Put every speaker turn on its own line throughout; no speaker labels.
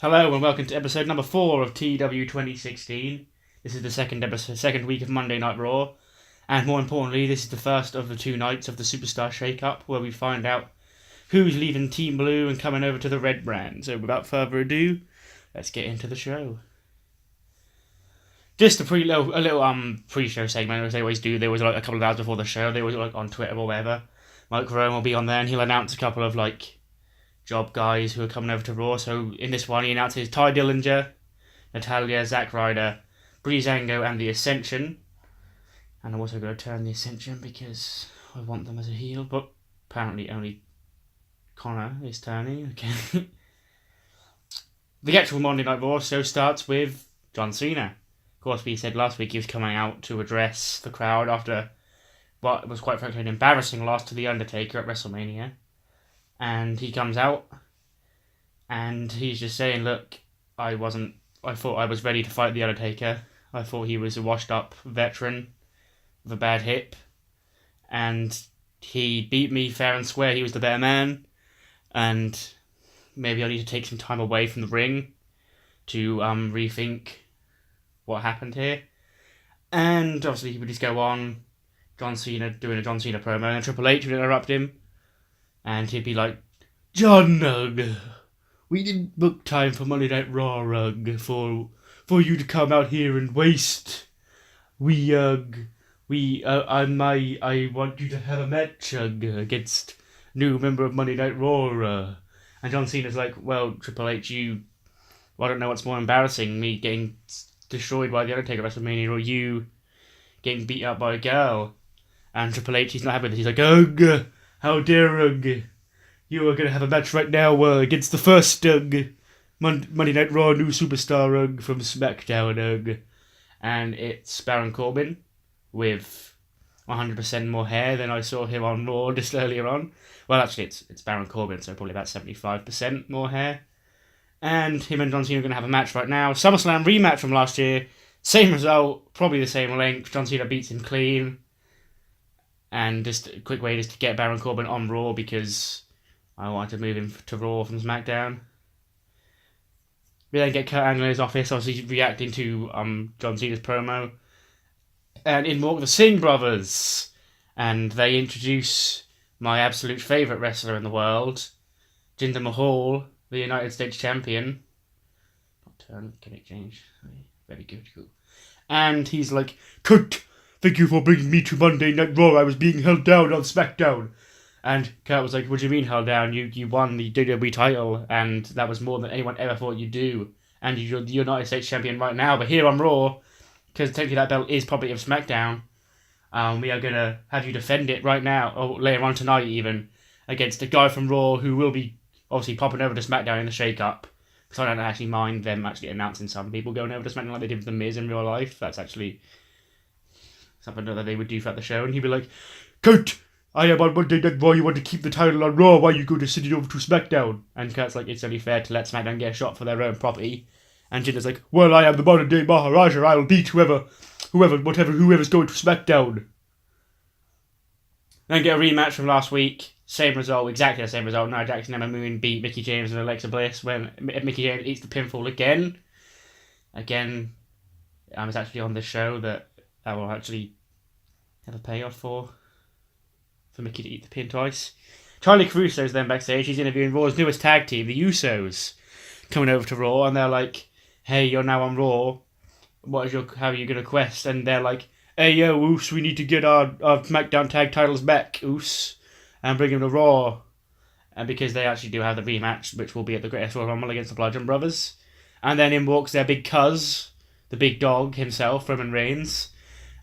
Hello and welcome to episode number 4 of TEW 2016. This is the second week of Monday Night Raw, and more importantly, this is the first of the 2 nights of the Superstar Shake-Up, where we find out who's leaving Team Blue and coming over to the Red brand. So without further ado, let's get into the show. Just a little pre-show segment, as they always do. There was like a couple of hours before the show. They were like on Twitter or whatever. Mike Rome will be on there, and he'll announce a couple of job guys who are coming over to Raw. So in this one, he announces Ty Dillinger, Natalya, Zack Ryder, Breezango, and The Ascension. And I'm also going to turn The Ascension because I want them as a heel, but apparently only Connor is turning. Okay. The actual Monday Night Raw show starts with John Cena. Of course, we said last week he was coming out to address the crowd after what was quite frankly an embarrassing loss to The Undertaker at WrestleMania. And he comes out, and he's just saying, look, I thought I was ready to fight The Undertaker. I thought he was a washed-up veteran with a bad hip, and he beat me fair and square. He was the better man, and maybe I need to take some time away from the ring to rethink what happened here. And obviously he would just go on, John Cena doing a John Cena promo, and Triple H would interrupt him. And he'd be like, John Rugg, we didn't book time for Monday Night Raw, Rugg, for you to come out here and waste. I want you to have a match, against new member of Monday Night Raw. And John Cena's like, well, Triple H, I don't know what's more embarrassing, me getting destroyed by The Undertaker at WrestleMania or you getting beat up by a girl. And Triple H, he's not happy with this. He's like, ugh. How dare you are going to have a match right now against the first Monday Night Raw new superstar from SmackDown. And it's Baron Corbin with 100% more hair than I saw him on Raw just earlier on. Well, actually, it's Baron Corbin, so probably about 75% more hair. And him and John Cena are going to have a match right now. SummerSlam rematch from last year. Same result, probably the same length. John Cena beats him clean. And just a quick way just to get Baron Corbin on Raw because I wanted to move him to Raw from SmackDown. We then get Kurt Angle in his office, obviously reacting to John Cena's promo. And in walk the Singh brothers. And they introduce my absolute favourite wrestler in the world, Jinder Mahal, the United States champion. Not turn, gimmick change. Very good, cool. And he's like, Kurt, thank you for bringing me to Monday Night Raw. I was being held down on SmackDown. And Kurt was like, what do you mean held down? You won the WWE title, and that was more than anyone ever thought you'd do. And you're the United States champion right now, but here on Raw, because technically that belt is property of SmackDown, we are going to have you defend it right now, or later on tonight even, against a guy from Raw who will be obviously popping over to SmackDown in the shake-up. Because I don't actually mind them actually announcing some people going over to SmackDown like they did with The Miz in real life. That's actually something that they would do throughout the show, and he'd be like, Kurt, I am on Monday Night Raw, you want to keep the title on Raw, why you go to send it over to SmackDown? And Kurt's like, it's only fair to let SmackDown get a shot for their own property. And Jinder's like, well, I am the modern day Maharaja, I'll beat whoever's going to SmackDown. Then get a rematch from last week, same result, exactly the same result. Nia Jax and Emma Moon beat Mickie James and Alexa Bliss when Mickie James eats the pinfall again. It's actually on this show that will actually have a payoff for Mickie to eat the pin twice. Charlie Caruso's then backstage. He's interviewing Raw's newest tag team, the Usos, coming over to Raw, and they're like, hey, you're now on Raw. How are you going to quest? And they're like, hey, yo, Oos, we need to get our SmackDown tag titles back, Oos, and bring them to Raw. And because they actually do have the rematch, which will be at the Greatest Royal Rumble against the Bludgeon Brothers. And then in walks their big cuz, the big dog himself, Roman Reigns.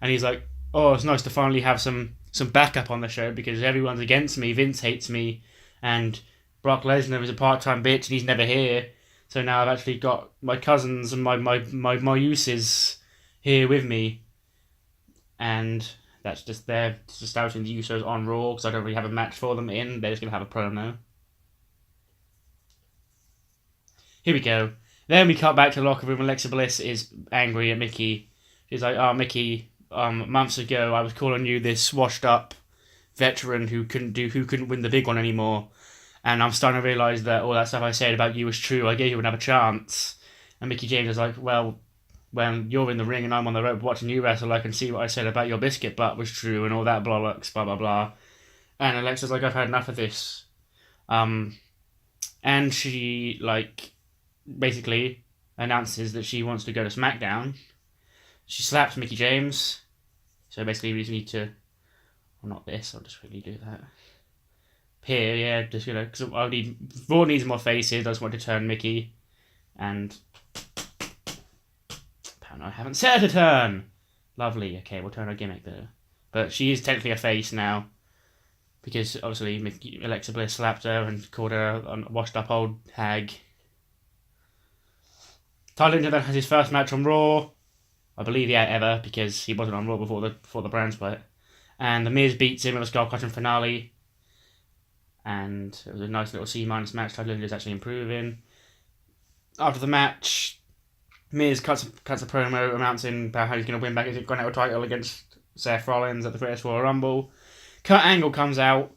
And he's like, oh, it's nice to finally have some backup on the show because everyone's against me. Vince hates me, and Brock Lesnar is a part-time bitch, and he's never here. So now I've actually got my cousins and my uses here with me, and that's just they're just establishing the Usos on Raw because I don't really have a match for them in. They're just gonna have a promo. Here we go. Then we cut back to the locker room. Alexa Bliss is angry at Mickie. She's like, oh, Mickie, months ago I was calling you this washed up veteran who couldn't win the big one anymore. and I'm starting to realise that all that stuff I said about you was true. I gave you another chance. And Mickie James was like, well, when you're in the ring and I'm on the rope watching you wrestle, I can see what I said about your biscuit butt was true and all that bollocks, blah, blah, blah. And Alexa's like, I've had enough of this. And she, like, basically announces that she wants to go to SmackDown. She slaps Mickie James. So basically we just need to... Well, not this, I'll just quickly do that. Here, yeah, just, because Raw needs more faces. I just want to turn Mickie. And... I haven't set her to turn. Lovely. Okay, we'll turn her gimmick there. But she is technically a face now. Because, obviously, Alexa Bliss slapped her and called her a washed-up old hag. Tyler Dillinger then has his first match on Raw. I believe, ever, because he wasn't on Raw before the brand split. And The Miz beats him with a skull-crushing finale. And it was a nice little C- match. Tyler Dillinger's actually improving. After the match, Miz cuts a promo announcing about how he's going to win back his Continental title against Seth Rollins at the British Royal Rumble. Kurt Angle comes out,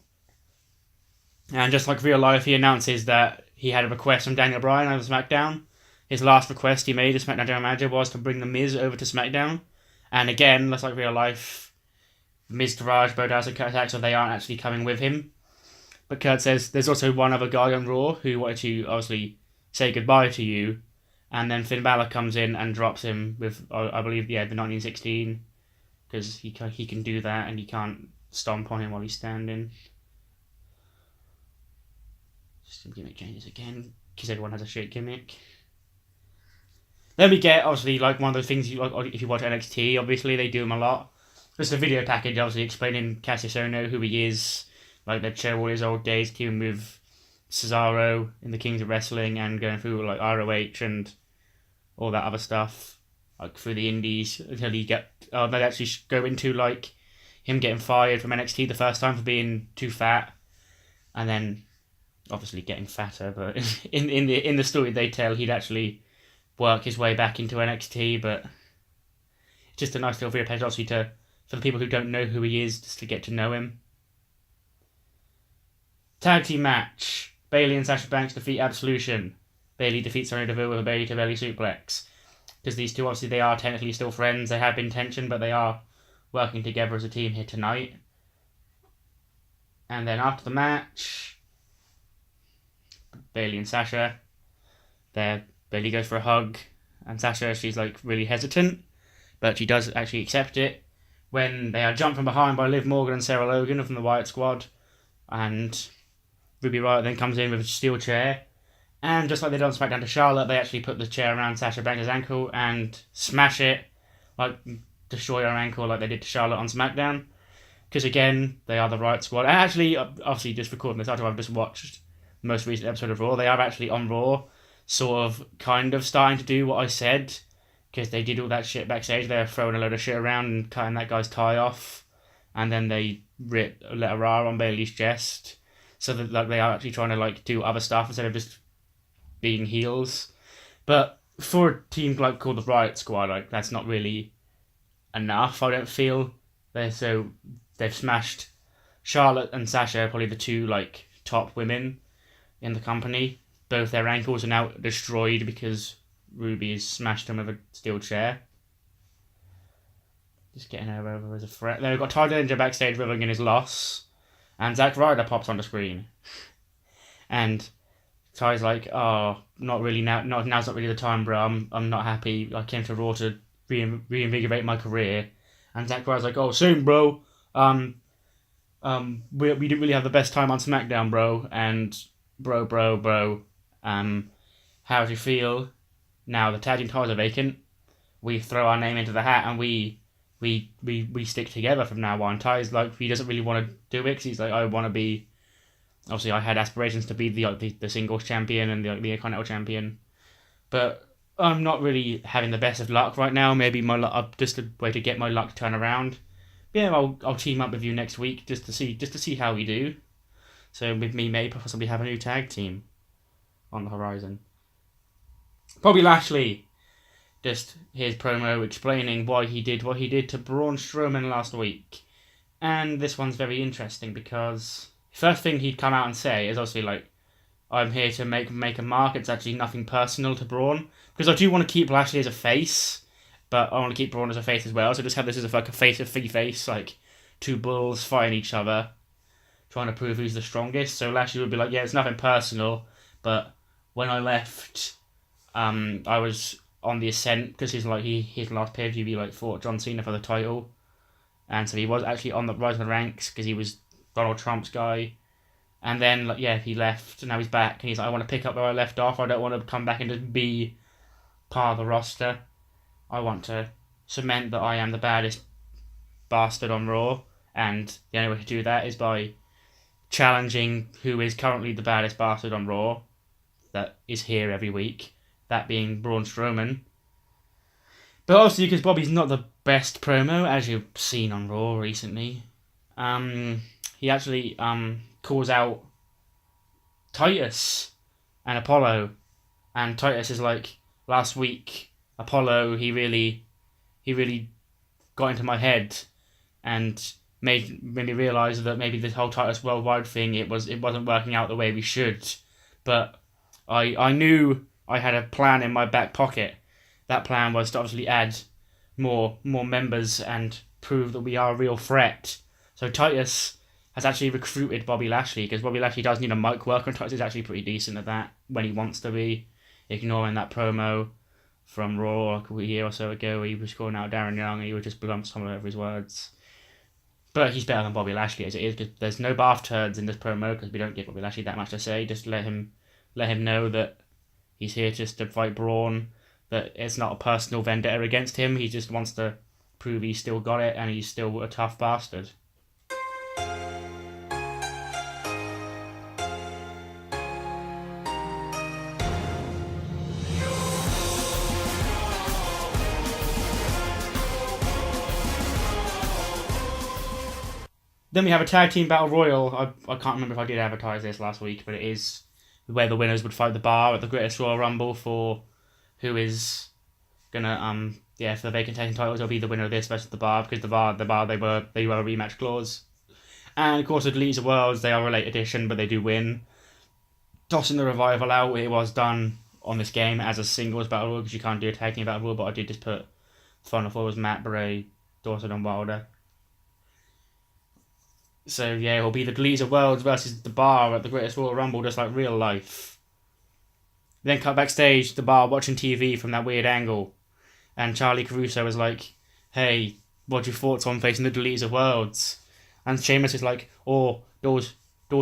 and just like real life, he announces that he had a request from Daniel Bryan over SmackDown. His last request he made as SmackDown General Manager was to bring The Miz over to SmackDown. And again, just like real life, Miz Taraj, Bodas, and Kurt Axel, they aren't actually coming with him. But Kurt says there's also one other guy on Raw who wanted to obviously say goodbye to you. And then Finn Balor comes in and drops him with, I believe, the 1916. Because he can do that and he can't stomp on him while he's standing. Just some gimmick changes again. Because everyone has a shit gimmick. Then we get, obviously, like one of those things, if you watch NXT, obviously they do them a lot. Just a video package, obviously, explaining Cassius Ohno, who he is. Like, they'd show all his old days, teaming with Cesaro in the Kings of Wrestling and going through, like, ROH and all that other stuff, like through the indies, until he they actually go into like him getting fired from NXT the first time for being too fat, and then obviously getting fatter. But in the story they tell, he'd actually work his way back into NXT. But it's just a nice little video page, obviously, for the people who don't know who he is, just to get to know him. Tag team match: Bayley and Sasha Banks defeat Absolution. Bayley defeats Sonya Deville with a Bayley to belly suplex. Because these two, obviously, they are technically still friends. They have been tension, but they are working together as a team here tonight. And then after the match, Bayley and Sasha, Bayley goes for a hug, and Sasha, she's like really hesitant, but she does actually accept it. When they are jumped from behind by Liv Morgan and Sarah Logan from the Wyatt Squad, and Ruby Riott then comes in with a steel chair. And just like they done SmackDown to Charlotte, they actually put the chair around Sasha Banks' ankle and smash it, like destroy her ankle like they did to Charlotte on SmackDown. Because again, they are the Riott Squad. And actually, obviously, just recording this after I've just watched the most recent episode of Raw, they are actually on Raw, sort of, kind of starting to do what I said. Because they did all that shit backstage. They were throwing a load of shit around and cutting that guy's tie off. And then they ripped a letter R on Bayley's chest. So that like they are actually trying to like do other stuff instead of just being heels. But for a team like called the Riott Squad, like that's not really enough, I don't feel. They've smashed Charlotte and Sasha, probably the two like top women in the company. Both their ankles are now destroyed because Ruby has smashed them with a steel chair. Just getting her over as a threat. Then we've got Tyler Dillinger backstage reveling his loss. And Zack Ryder pops on the screen. And Ty's like, oh, not really now. Now's not really the time, bro. I'm not happy. I came to Raw to reinvigorate my career. And Zack Ryder's like, oh, soon, bro. We didn't really have the best time on SmackDown, bro. And bro. How do you feel now? The tag team titles are vacant. We throw our name into the hat and we stick together from now on. Ty's like, he doesn't really want to do it because he's like, I want to be. Obviously, I had aspirations to be the singles champion and the Continental champion, but I'm not really having the best of luck right now. Maybe my luck, just a way to get my luck to turn around. Yeah, I'll team up with you next week just to see how we do. So with me, maybe possibly have a new tag team on the horizon. Bobby Lashley, just his promo explaining why he did what he did to Braun Strowman last week, and this one's very interesting because first thing he'd come out and say is obviously like, I'm here to make a mark. It's actually nothing personal to Braun, because I do want to keep Lashley as a face, but I want to keep Braun as a face as well. So just have this as like a face of face, like two bulls fighting each other, trying to prove who's the strongest. So Lashley would be like, yeah, it's nothing personal, but when I left, I was on the ascent because his last pay-per-view he fought John Cena for the title, and so he was actually on the rise of the ranks because he was Donald Trump's guy. And then he left, and now he's back, and he's like, I want to pick up where I left off. I don't want to come back and just be part of the roster. I want to cement that I am the baddest bastard on Raw, and the only way to do that is by challenging who is currently the baddest bastard on Raw, that is here every week, that being Braun Strowman. But also because Bobby's not the best promo, as you've seen on Raw recently. He actually calls out Titus and Apollo, and Titus is like, last week Apollo he really got into my head and made me realise that maybe this whole Titus Worldwide thing it wasn't working out the way we should, but I knew I had a plan in my back pocket. That plan was to obviously add more members and prove that we are a real threat. So Titus has actually recruited Bobby Lashley, because Bobby Lashley does need a mic work, and Titus is actually pretty decent at that when he wants to be, ignoring that promo from Raw like a year or so ago where he was calling out Darren Young and he would just blunt some over his words. But he's better than Bobby Lashley as it is, because there's no bath turds in this promo because we don't give Bobby Lashley that much to say. Just let him know that he's here just to fight Braun, that it's not a personal vendetta against him. He just wants to prove he's still got it and he's still a tough bastard. Then we have a tag team battle royal. I can't remember if I did advertise this last week, but it is where the winners would fight the Bar at the Greatest Royal Rumble for who is gonna for the vacant tag team titles. It'll be the winner of this versus the Bar, because the Bar they were a rematch clause. And of course the Deletes of Worlds, they are a late addition, but they do win. Tossing the Revival out, it was done on this game as a singles battle royal because you can't do a tag team battle royal, but I did just put Final Four was Matt Bray, Dawson and Wilder. So yeah, it'll be the Deletes of Worlds versus the Bar at the Greatest Royal Rumble, just like real life. Then cut backstage, the Bar watching TV from that weird angle, and Charlie Caruso is like, "Hey, what's your thoughts on facing the Deletes of Worlds?" And Sheamus is like, "Oh, those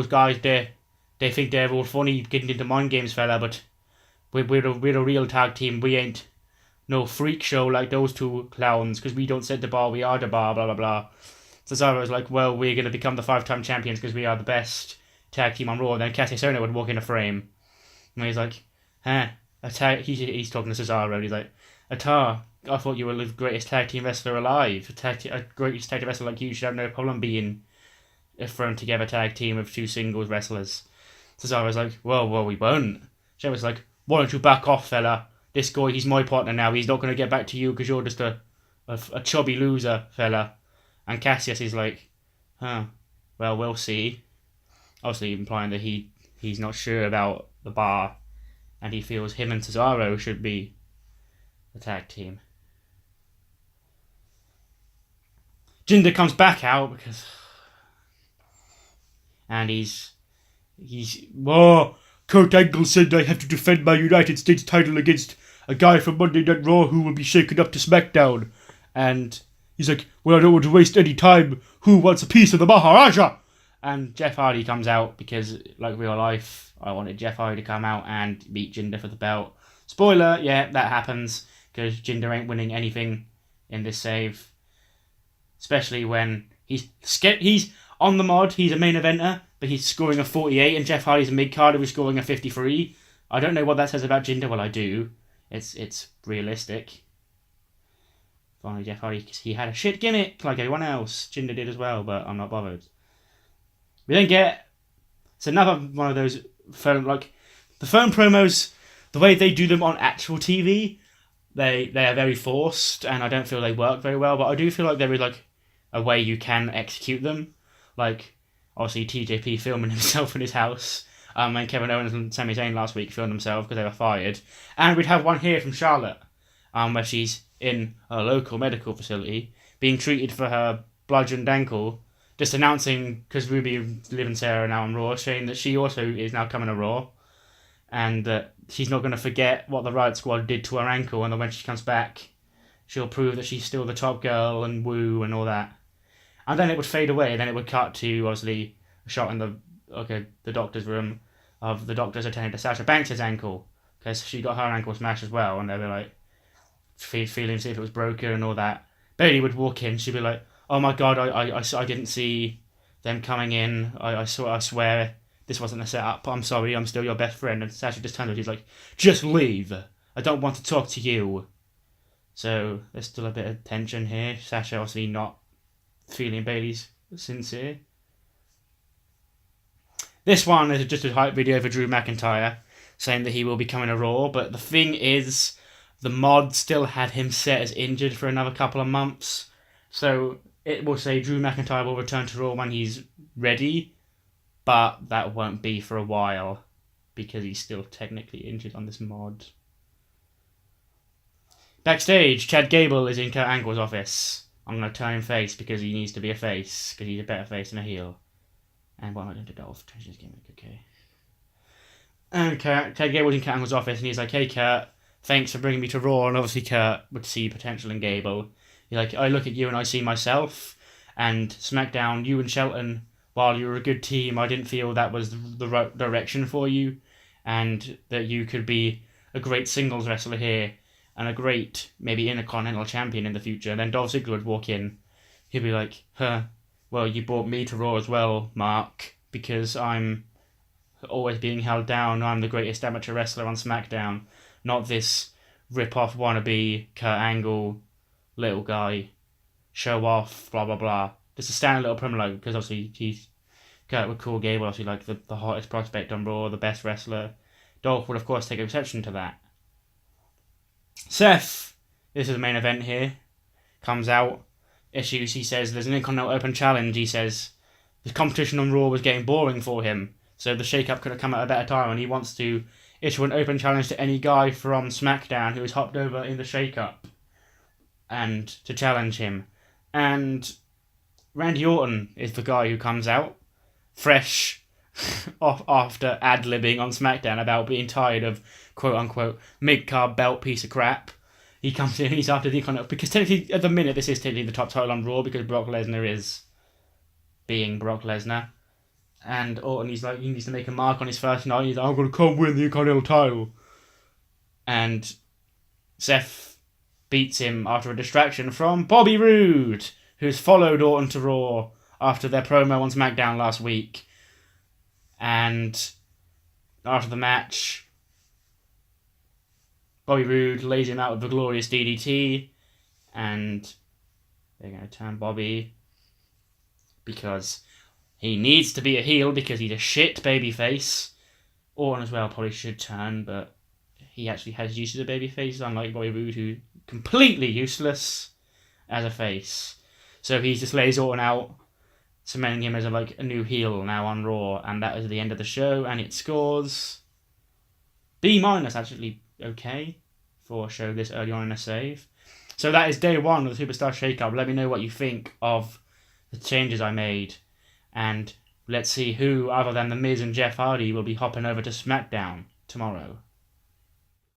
guys, they think they're all funny getting into mind games, fella, but we're a real tag team. We ain't no freak show like those two clowns, because we don't set the bar, we are the bar, blah blah blah." Cesaro was like, "Well, we're going to become the 5-time champions because we are the best tag team on Raw." And then Cassius Ohno would walk in a frame. And he's like, he's talking to Cesaro, and he's like, "Atar, I thought you were the greatest tag team wrestler alive. A greatest tag team wrestler like you should have no problem being a thrown together tag team of two singles wrestlers." Cesaro's like, well, we won't. Sheamus was like, "Why don't you back off, fella? This guy, he's my partner now. He's not going to get back to you because you're just a chubby loser, fella." And Cassius is like, well, we'll see. Obviously implying that he's not sure about the Bar, and he feels him and Cesaro should be the tag team. Jinder comes back out because, and he's Kurt Angle said I have to defend my United States title against a guy from Monday Night Raw who will be shaken up to SmackDown, and he's like, "Well, I don't want to waste any time. Who wants a piece of the Maharaja?" And Jeff Hardy comes out because, like real life, I wanted Jeff Hardy to come out and beat Jinder for the belt. Spoiler, yeah, that happens because Jinder ain't winning anything in this save. Especially when he's on the mod, he's a main eventer, but he's scoring a 48, and Jeff Hardy's a mid-carder who's scoring a 53. I don't know what that says about Jinder. Well, I do. It's realistic. Finally, Jeff Hardy, because he had a shit gimmick like everyone else. Jinder did as well, but I'm not bothered. We then get... It's another one of those phone... Like, the phone promos, the way they do them on actual TV, they are very forced, and I don't feel they work very well, but I do feel like there is, like, a way you can execute them. Like, obviously, TJP filming himself in his house. And Kevin Owens and Sami Zayn last week filmed themselves because they were fired. And we'd have one here from Charlotte, where she's in a local medical facility being treated for her bludgeoned ankle, just announcing, because Ruby, Liv and Sarah are now on Raw, saying that she also is now coming to Raw, and that she's not going to forget what the Riot Squad did to her ankle, and that when she comes back, she'll prove that she's still the top girl and woo and all that. And then it would fade away, and then it would cut to, obviously, a shot in the doctor's room of the doctors attending to Sasha Banks' ankle, because she got her ankle smashed as well, and they were like, feeling to see if it was broken and all that. Bayley would walk in, she'd be like, oh my god, I didn't see them coming in, I swear this wasn't a setup, I'm sorry, I'm still your best friend. And Sasha just turns to her, she's like, just leave, I don't want to talk to you. So there's still a bit of tension here. Sasha obviously not feeling Bayley's sincere. This one is just a hype video for Drew McIntyre, saying that he will be coming to Raw, but the thing is, the mod still had him set as injured for another couple of months, so it will say Drew McIntyre will return to Raw when he's ready, but that won't be for a while, because he's still technically injured on this mod. Backstage, Chad Gable is in Kurt Angle's office. I'm going to turn him face because he needs to be a face, because he's a better face than a heel. And what am I doing to Dolph? Change this gimmick, okay. And Chad Gable's in Kurt Angle's office, and he's like, hey Kurt, thanks for bringing me to Raw. And obviously Kurt would see potential in Gable. He's like, I look at you and I see myself. And SmackDown, you and Shelton, while you were a good team, I didn't feel that was the right direction for you. And that you could be a great singles wrestler here. And a great, maybe Intercontinental Champion in the future. And then Dolph Ziggler would walk in. He'd be like, well, you brought me to Raw as well, Mark, because I'm always being held down. I'm the greatest amateur wrestler on SmackDown. Not this rip-off wannabe Kurt Angle little guy. Show off, blah, blah, blah. Just a standard little promo, because obviously Kurt would call Gable obviously like the hottest prospect on Raw, the best wrestler. Dolph would, of course, take exception to that. Seth, this is the main event here, comes out, issues, he says there's an Intercontinental Open Challenge, he says the competition on Raw was getting boring for him, so the shake-up could have come at a better time, and he wants to issue an open challenge to any guy from SmackDown who has hopped over in the shake-up, and to challenge him. And Randy Orton is the guy who comes out, fresh off after ad-libbing on SmackDown about being tired of quote-unquote mid-card belt piece of crap. He comes in and he's after the Intercontinental, because technically at the minute this is technically the top title on Raw, because Brock Lesnar is being Brock Lesnar. And Orton, he's like, he needs to make a mark on his first night. He's like, I'm going to come win the Intercontinental title. And Seth beats him after a distraction from Bobby Roode, who's followed Orton to Raw after their promo on SmackDown last week. And after the match, Bobby Roode lays him out with the glorious DDT, and they're going to turn Bobby because he needs to be a heel because he's a shit babyface. Orton as well probably should turn, but he actually has use as a babyface, unlike Bobby Roode, who's completely useless as a face. So he just lays Orton out, cementing him as a new heel now on Raw, and that is the end of the show, and it scores B-, actually okay for a show this early on in a save. So that is day one of the Superstar Shake-Up. Let me know what you think of the changes I made, and let's see who, other than The Miz and Jeff Hardy, will be hopping over to SmackDown tomorrow.